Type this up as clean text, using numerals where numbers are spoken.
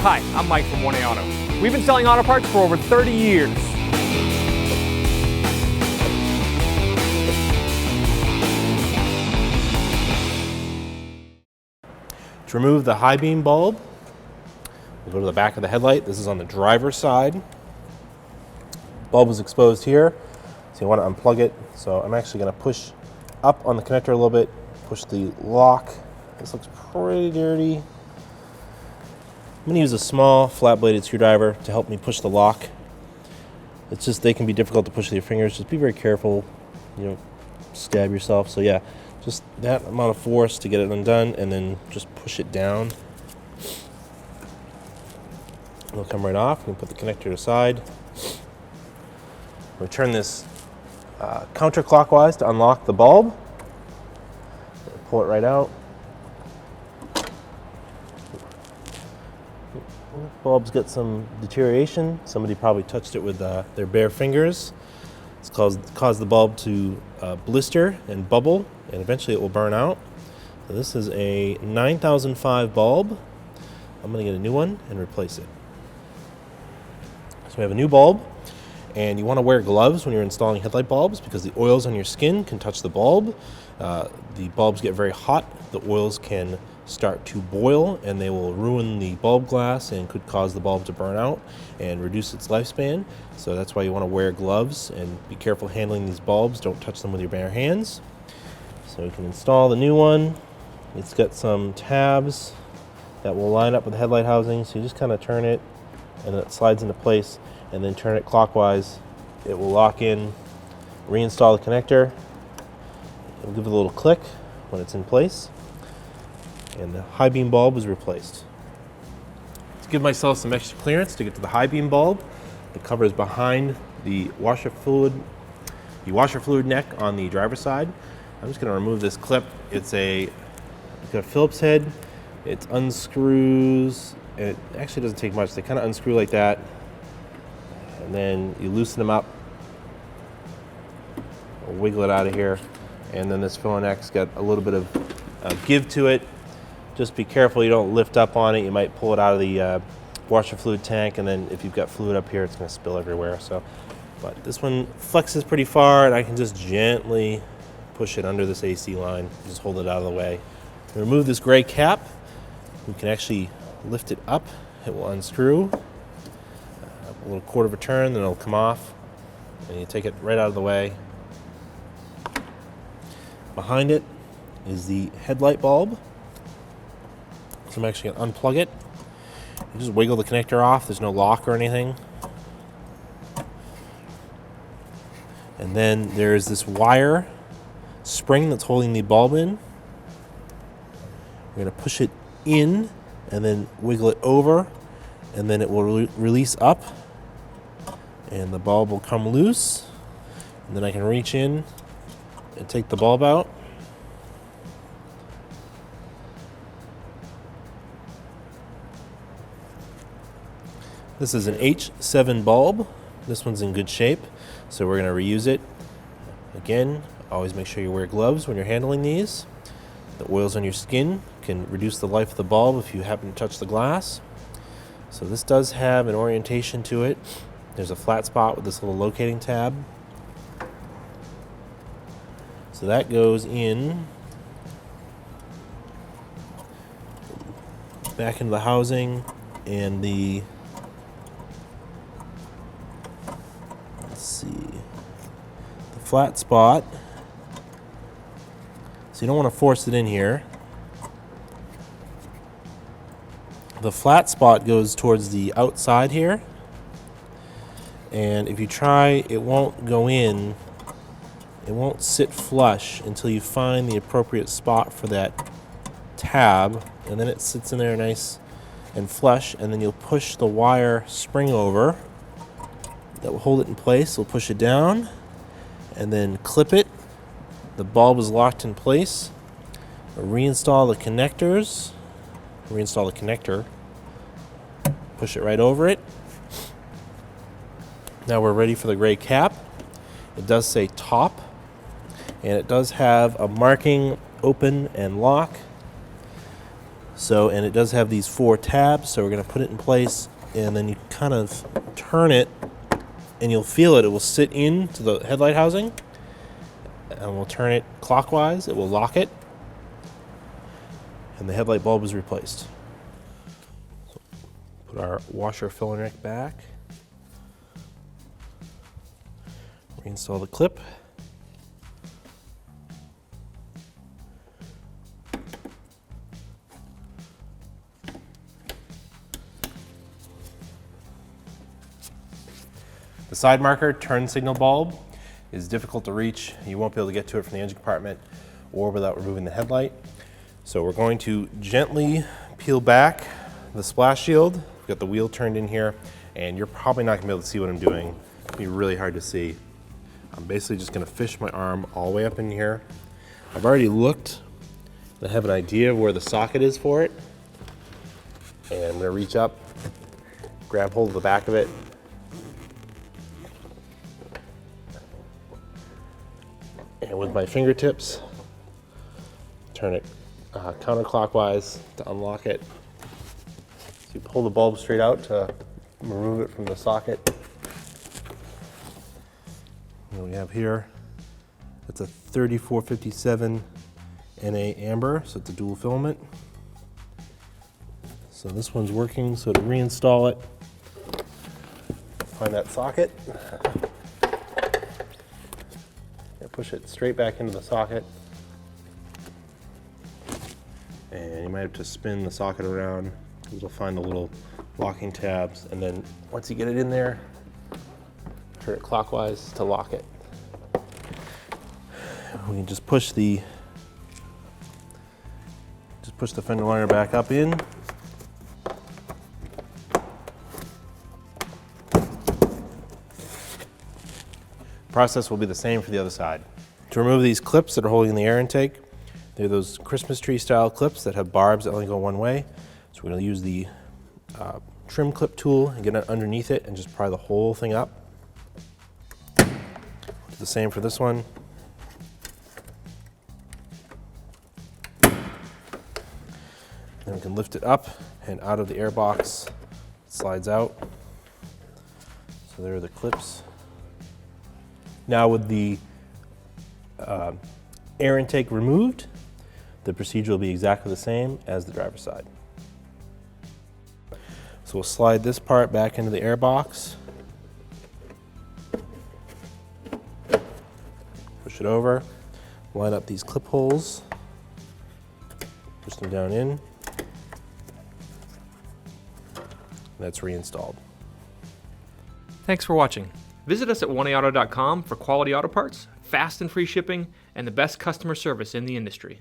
Hi, I'm Mike from 1A Auto. We've been selling auto parts for over 30 years. To remove the high beam bulb, we'll go to the back of the headlight. This is on the driver's side. Bulb is exposed here, so you want to unplug it. So I'm actually going to push up on the connector a little bit, push the lock. This looks pretty dirty. I'm going to use a small flat-bladed screwdriver to help me push the lock. It's just, they can be difficult to push with your fingers. Just be very careful, you don't stab yourself. So yeah, just that amount of force to get it undone, and then just push it down. It'll come right off. You can put the connector aside. We'll turn this counterclockwise to unlock the bulb. Pull it right out. Bulb's got some deterioration. Somebody probably touched it with their bare fingers. It's caused the bulb to blister and bubble, and eventually it will burn out. So this is a 9005 bulb. I'm going to get a new one and replace it. So we have a new bulb, and you want to wear gloves when you're installing headlight bulbs because the oils on your skin can touch the bulb. The bulbs get very hot. The oils can start to boil, and they will ruin the bulb glass and could cause the bulb to burn out and reduce its lifespan. So that's why you want to wear gloves and be careful handling these bulbs. Don't touch them with your bare hands. So we can install the new one. It's got some tabs that will line up with the headlight housing, so you just kind of turn it and then it slides into place, and then turn it clockwise. It will lock in. Reinstall the connector. It'll give it a little click when it's in place, and the high beam bulb is replaced. To give myself some extra clearance to get to the high beam bulb, the cover is behind the washer fluid neck on the driver's side. I'm just going to remove this clip. It's got a Phillips head. It unscrews. It actually doesn't take much. They kind of unscrew like that, and then you loosen them up, wiggle it out of here, and then this filler neck's got a little bit of give to it. Just be careful you don't lift up on it. You might pull it out of the washer fluid tank, and then if you've got fluid up here, it's going to spill everywhere. But this one flexes pretty far, and I can just gently push it under this AC line. Just hold it out of the way. To remove this gray cap, we can actually lift it up. It will unscrew. A little quarter of a turn, then it'll come off, and you take it right out of the way. Behind it is the headlight bulb. So I'm actually going to unplug it. You just wiggle the connector off. There's no lock or anything. And then there's this wire spring that's holding the bulb in. We're going to push it in and then wiggle it over, and then it will release up, and the bulb will come loose. And then I can reach in and take the bulb out. This is an H7 bulb. This one's in good shape, so we're going to reuse it. Again, always make sure you wear gloves when you're handling these. The oils on your skin can reduce the life of the bulb if you happen to touch the glass. So this does have an orientation to it. There's a flat spot with this little locating tab. So that goes in back into the housing, and the flat spot. So you don't want to force it in here. The flat spot goes towards the outside here, and if you try, it won't go in. It won't sit flush until you find the appropriate spot for that tab, and then it sits in there nice and flush, and then you'll push the wire spring over that will hold it in place. We'll push it down and then clip it. The bulb is locked in place. Reinstall the connectors. Reinstall the connector. Push it right over it. Now we're ready for the gray cap. It does say top, and it does have a marking open and lock. So, and it does have these 4 tabs, so we're going to put it in place, and then you kind of turn it, and you'll feel it. It will sit into the headlight housing, and we'll turn it clockwise. It will lock it, and the headlight bulb is replaced. So put our washer filler neck back. Reinstall the clip. The side marker turn signal bulb is difficult to reach. You won't be able to get to it from the engine compartment or without removing the headlight. So we're going to gently peel back the splash shield. We've got the wheel turned in here, and you're probably not gonna be able to see what I'm doing. It'll be really hard to see. I'm basically just gonna fish my arm all the way up in here. I've already looked. I have an idea of where the socket is for it. And I'm gonna reach up, grab hold of the back of it, and with my fingertips, turn it counterclockwise to unlock it. So you pull the bulb straight out to remove it from the socket. And we have here, it's a 3457 NA amber, so it's a dual filament. So this one's working, so to reinstall it, find that socket. Push it straight back into the socket, and you might have to spin the socket around because it'll find the little locking tabs, and then once you get it in there, turn it clockwise to lock it. We can just push the fender liner back up in. Process will be the same for the other side. To remove these clips that are holding the air intake, they're those Christmas tree style clips that have barbs that only go one way. So we're going to use the trim clip tool and get it underneath it and just pry the whole thing up. Do the same for this one. Then we can lift it up and out of the air box. It slides out. So there are the clips. Now with the air intake removed, the procedure will be exactly the same as the driver's side. So we'll slide this part back into the air box, push it over, line up these clip holes, push them down in, and that's reinstalled. Thanks for watching. Visit us at oneauto.com for quality auto parts, fast and free shipping, and the best customer service in the industry.